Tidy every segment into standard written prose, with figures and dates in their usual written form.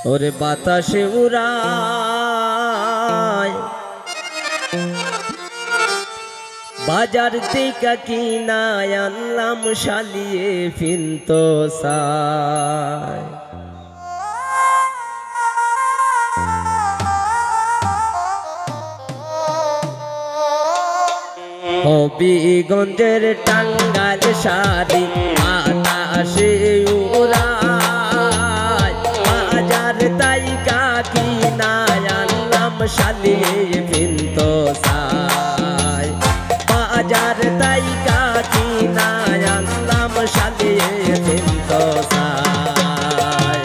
ওরে বাতাসে উড়ায় বাজার থেকে কিনায় আনলাম শালিয়ে ফিনতো সায় হবিগঞ্জের টাঙ্গাইল শাড়ি বাতাসে উড়ায় বাজার তাইকা কিনায় আনলাম শালিয়ে ফিনতো সায় বাজার তাইকা কিনায় আনলাম শালিয়ে ফিনতো সায়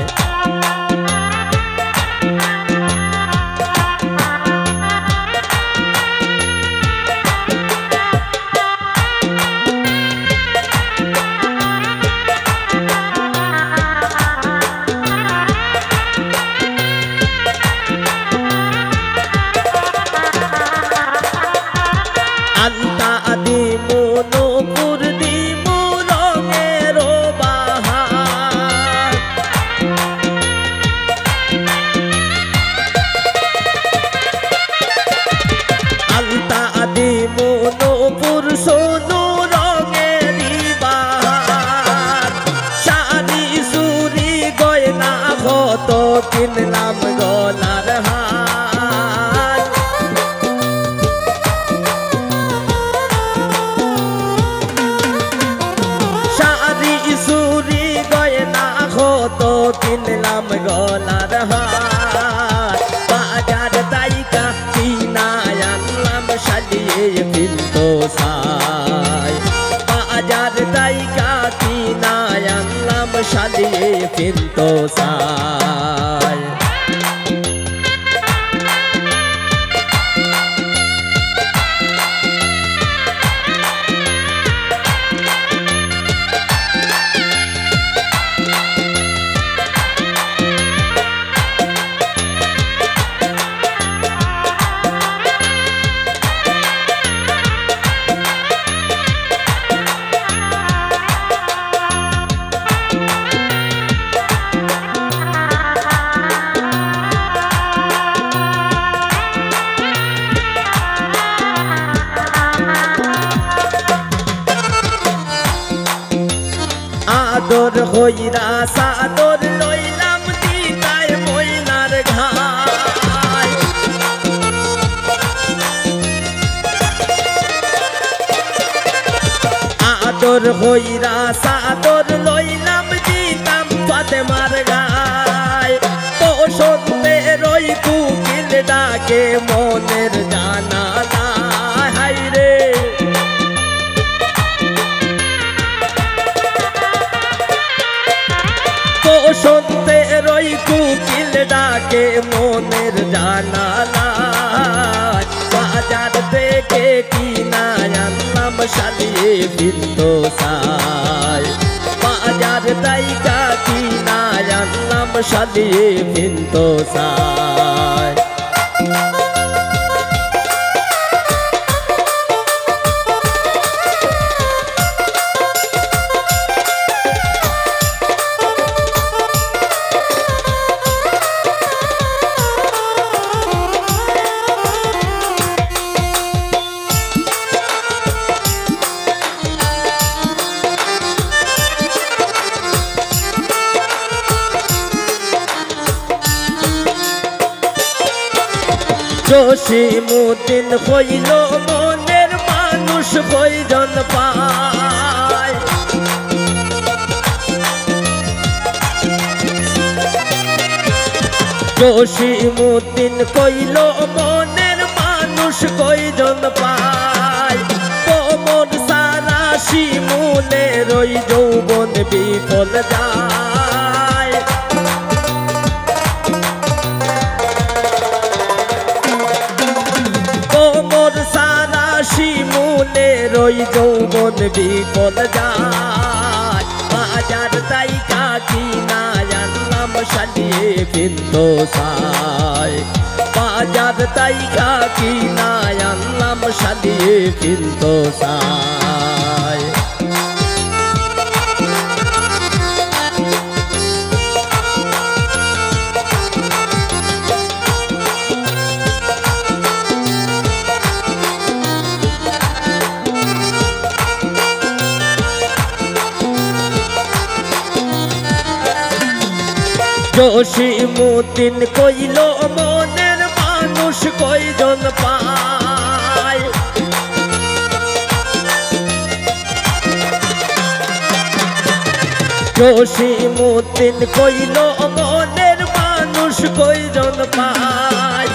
আলতা দিমু নূপুর দিমু রঙের বাহার আলতা দিমু নূপুর সোনু রঙের বাহার শাড়ি চুড়ি গয়না কত কিনলাম গলার হার চুরি গয়না কত কিনলাম গলার হার বাজার তাইকা কিনায় আনলাম শালিয়ে ফিনতো সায় বাজার তাইকা কিনায় আনলাম শালিয়ে ফিনতো সায় আদর হইরা সাদর লইলাম দিতায় ময়নার ঘায় আদর হইরা সাদর লইলাম দিতাম ফাতেমার গায় বসন্তে রই কুকিল ডাকে মনের জানালা হাইরে বসন্তে রই কুকিল ডাকে মনের জানালা বাজার থেকে কিনায় আনলাম শালিয়ে ফিনতো সায় বাজার তাইকা কিনায় আনলাম শালিয়ে ফিনতো সায় জসিমউদ্দিন হইল মনের মানুষ কয়জন পায় জসিমউদ্দিন কইল মনের মানুষ কয়জন পায় কোমর সারা শিমুলের ওই যৌবন বিফল যায় কোমর সারা শিমুলের ওই যৌবন বিফল যায় বাজার তাইকা কিনায় আনলাম শালিয়ে ফিনতো সায় বাজার তাইকা কিনায় আনলাম শালিয়ে ফিনতো সায় জসিমউদ্দিন কইল মনের মানুষ কয়জন পায় জসিমউদ্দিন কইল মনের মানুষ কয়জন পায়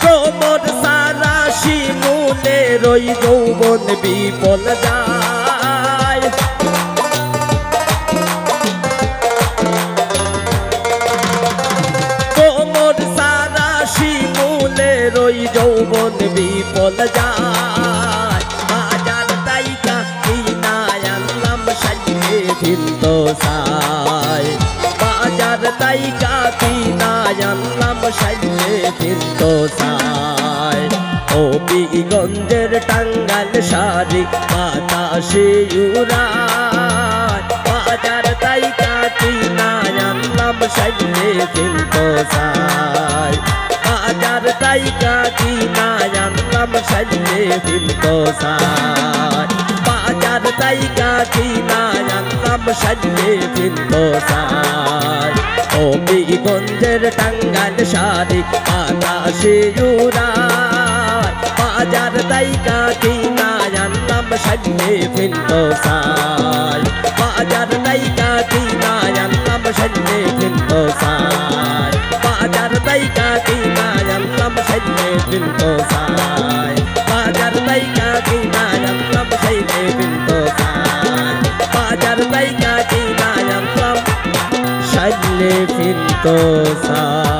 তোমর সারা শিমুলের ওই যৌবন বিফল যায় তোমর সারা শিমুলের ওই যৌবন বিফল যায় বাজার তাইকা কিনা আনলাম সাজিয়ে ফিরতো সাই বাজার তাইকা কিনা আনলাম সাজিয়ে ফিরতো সাই ও বিগঞ্জের টাঙ্গাল শাড়ি বাতাসে উড়ায় বাজার তাইকা কিনা আনলাম সাজিয়ে ফিরতো সাই বাজার তাইকা কিনা আনলাম সাজিয়ে ফিরতো সাই বাজার তাইকা কিনা আনলাম সাজিয়ে ফিরতো সাই ও বিগঞ্জের টাঙ্গাল শাড়ি বাতাসে উড়ায় বাজার তাইকা কিনা আনলাম সাজিয়ে ফিরতো সাই বাজার তাইকা কিনা আনলাম সাজিয়ে ফিরতো সাই বাজার তাইকা কিনা আনলাম সাজিয়ে ফিরতো সাই বাজার তাইকা কিনা আনলাম সাজিয়ে ফিরতো সাই বাজার তাইকা কিনা আনলাম সাজিয়ে ফিরতো সাই